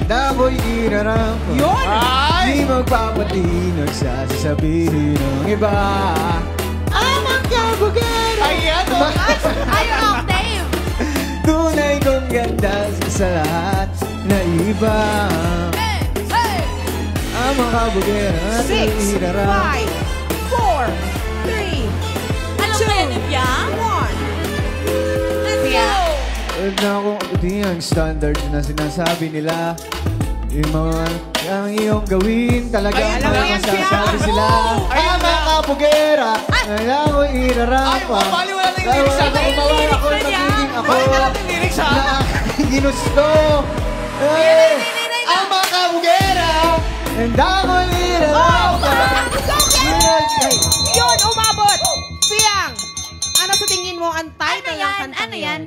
na ako'y irarapa. Yun! Di magpapatinag sa sasabihin ng iba. Amang kabugero. Ayan o! Ayaw, Octave! Tunay kong ganda sa lahat na iba. Hey! Hey! Amang kabugero na ako'y 6, 5, 4, 3, irarapa. 2, Anong kaya ni Pia? 1. Let's go! Huwag na akong abutin ang standard na sinasabi nila. Yung mga ang iyong gawin talaga Ay, alam mo yan, masasabi Pia. sila. Ay, Ama kapugera, na ako'y irarapa. Ay, bali, wala na yung lyrics sa akin. Umawa ako Lyrics na niya. magiging ako. Balik na natin lyrics ha! Na aking ginusto. Ama kapugera, and ako'y irarapa. Yun, umabot! Piang! Ano sa tingin mo ang title ng kanta Ano yan?